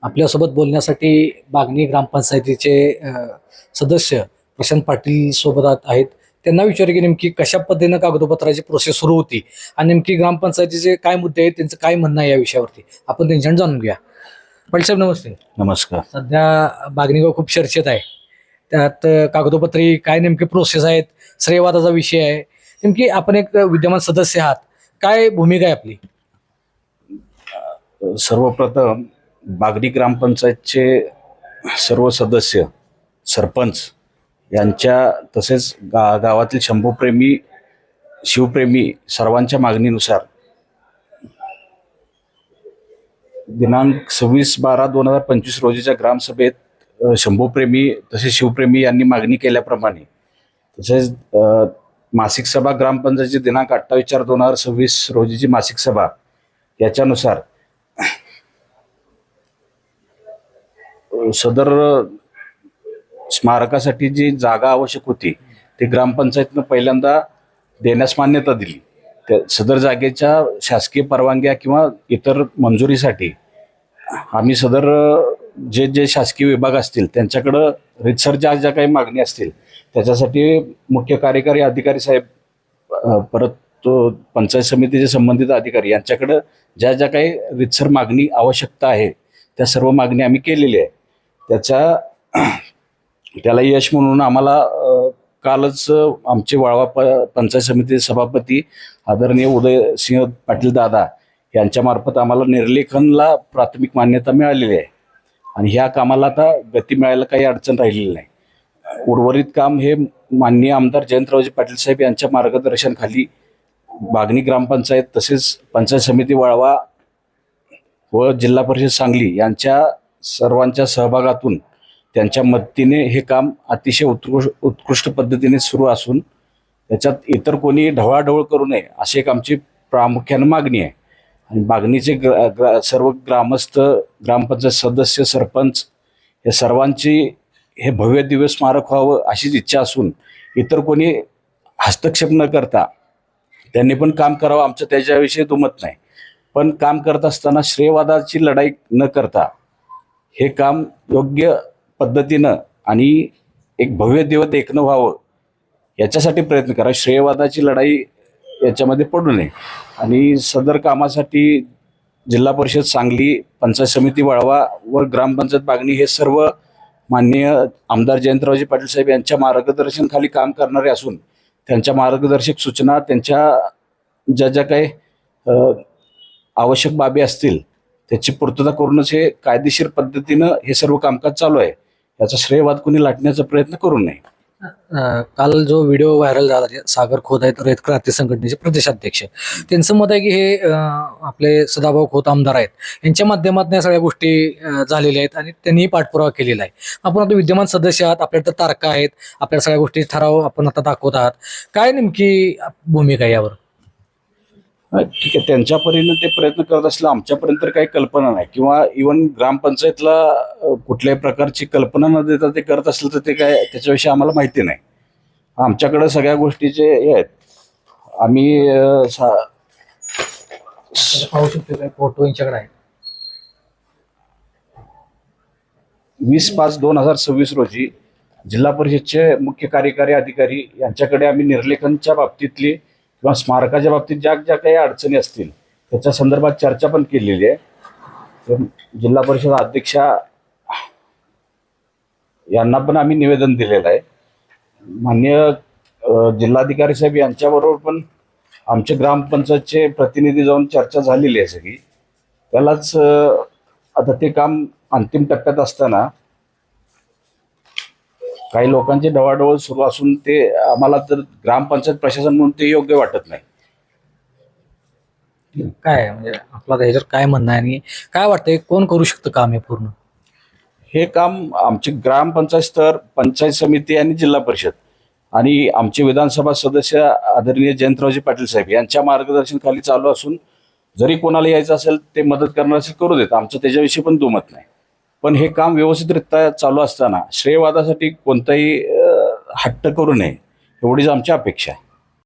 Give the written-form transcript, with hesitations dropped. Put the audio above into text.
आपल्यासोबत बोलण्यासाठी बागणी ग्रामपंचायतीचे सदस्य प्रशांत पाटील सोबत आहेत. त्यांना विचारू की नेमकी कशा पद्धतीनं कागदोपत्राची प्रोसेस सुरू होती आणि नेमकी ग्रामपंचायतीचे काय मुद्दे आहेत, त्यांचं काय म्हणणं आहे या विषयावरती आपण त्यांच्याकडे जाणून घेऊया. पाटील साहेब नमस्ते. नमस्कार. सध्या बागणी गाव खूप चर्चेत आहे. त्यात कागदोपत्री काय नेमकी प्रोसेस आहेत, श्रेयवादाचा विषय आहे. नेमकी आपण एक विद्यमान सदस्य आहात, काय भूमिका आहे आपली? सर्वप्रथम बागडी ग्रामपंचायतचे सर्व सदस्य, सरपंच यांच्या तसेच गावातील शंभूप्रेमी, शिवप्रेमी सर्वांच्या मागणीनुसार दिनांक 26/12/2025 रोजीच्या ग्रामसभेत शंभूप्रेमी तसेच शिवप्रेमी यांनी मागणी केल्याप्रमाणे तसेच मासिक सभा ग्रामपंचायतीची दिनांक 28/4/2026 रोजीची मासिक सभा याच्यानुसार सदर स्मारकासाठी जी जागा आवश्यक होती ती ग्रामपंचायतीनं पहिल्यांदा देण्यास मान्यता दिली. त्या सदर जागेच्या शासकीय परवानग्या किंवा इतर मंजुरीसाठी आम्ही सदर जे शासकीय विभाग असतील त्यांच्याकडं रितसर ज्या काही मागणी असतील त्याच्यासाठी मुख्य कार्यकारी अधिकारी साहेब, परत तो पंचायत समितीचे संबंधित अधिकारी यांच्याकडं ज्या काही रितसर मागणी आवश्यकता आहे त्या सर्व मागणी आम्ही केलेली आहे. त्याला यश म्हणून आम्हाला कालच आमचे वाळवा पंचायत समितीचे सभापती आदरणीय उदयसिंह पाटील दादा यांच्यामार्फत आम्हाला निर्लेखनला प्राथमिक मान्यता मिळालेली आहे आणि ह्या कामाला आता गती मिळायला काही अडचण राहिलेली नाही. उर्वरित काम हे माननीय आमदार जयंतरावजी पाटील साहेब यांच्या मार्गदर्शनाखाली बागणी ग्रामपंचायत तसेच पंचायत समिती वाळवा व जिल्हा परिषद सांगली यांच्या सर्वांच्या सहभागातून त्यांच्या मदतीने हे काम अतिशय उत्कृष्ट पद्धतीने सुरू असून त्याच्यात इतर कोणी ढवळाढवळ करू नये अशी एक आमची प्रामुख्यानं मागणी आहे. आणि मागणीचे सर्व ग्रामस्थ, ग्रामपंचायत सदस्य, सरपंच या सर्वांची हे भव्य दिव्य स्मारक व्हावं अशीच इच्छा असून इतर कोणी हस्तक्षेप न करता त्यांनी पण काम करावं, आमचं त्याच्याविषयी दुमत नाही. पण काम करत असताना श्रेयवादाची लढाई न करता हे काम योग्य पद्धतीनं आणि एक भव्य दिव्य देखणं व्हावं याच्यासाठी प्रयत्न करा. श्रेयवादाची लढाई याच्यामध्ये पडू नये आणि सदर कामासाठी जिल्हा परिषद सांगली, पंचायत समिती वाळवा व ग्रामपंचायत बागणी हे सर्व माननीय आमदार जयंतरावजी पाटील साहेब यांच्या मार्गदर्शनाखाली काम करणारे असून त्यांच्या मार्गदर्शक सूचना, त्यांच्या ज्या काही आवश्यक बाबी असतील त्याची पूर्तता करूनच हे कायदेशीर पद्धतीनं हे सर्व कामकाज चालू आहे. याचा श्रेयवाद कोणी लाटण्याचा प्रयत्न करू नये. काल जो व्हिडिओ व्हायरल झाला सागर खोत आहेत रयत क्रांती संघटनेचे प्रदेशाध्यक्ष, त्यांचं मत आहे की हे आपले सदाभाऊ खोत आमदार आहेत यांच्या माध्यमातून या सगळ्या गोष्टी झालेल्या आहेत आणि त्यांनी पाठपुरावा केलेला आहे. आपण आता विद्यमान सदस्य आहात, आपल्याला तर तारखा आहेत, आपल्या सगळ्या गोष्टी ठराव आपण आता दाखवत आहात, काय नेमकी भूमिका आहे यावर? ठीक आहे, त्यांच्या परीने ते प्रयत्न करत असलं आमच्यापर्यंत तर काही कल्पना नाही किंवा इव्हन ग्रामपंचायतला कुठल्याही प्रकारची कल्पना न देता ते करत असलं तर ते काय त्याच्याविषयी आम्हाला माहिती नाही. आमच्याकडे सगळ्या गोष्टीचे हे आहेत. आम्ही पाहू शकतो काय फोटो यांच्याकडे आहे. 20/5/2026 रोजी जिल्हा परिषदचे मुख्य कार्यकारी अधिकारी यांच्याकडे आम्ही निर्लेखनच्या बाबतीतली किंवा स्मारकाच्या बाबतीत ज्या काही अडचणी असतील त्याच्या संदर्भात चर्चा पण केलेली आहे. जिल्हा परिषद अध्यक्षा यांना पण आम्ही निवेदन दिलेलं आहे. माननीय जिल्हाधिकारी साहेब यांच्याबरोबर पण आमचे ग्रामपंचायतचे प्रतिनिधी जाऊन चर्चा झालेली आहे सगळी. त्यालाच आता ते काम अंतिम टप्प्यात असताना काही लोकांची ढवळाढवळ सुरू असून ते आम्हाला तर ग्रामपंचायत प्रशासन म्हणून ते योग्य वाटत नाही. काय म्हणजे आपला ह्याच्यावर काय म्हणणं आहे आणि काय वाटतंय कोण करू शकतं काम हे पूर्ण? हे काम आमचे ग्रामपंचायत स्तर, पंचायत समिती आणि जिल्हा परिषद आणि आमचे विधानसभा सदस्य आदरणीय जयंतरावजी पाटील साहेब यांच्या मार्गदर्शनाखाली चालू असून जरी कोणाला यायचं असेल ते मदत करणार असेल करू देत, आमचं त्याच्याविषयी पण दुमत नाही. पण हे काम व्यवस्थितरित्या चालू असताना श्रेयवादासाठी कोणताही हट्ट करू नये एवढीच आमची अपेक्षा आहे.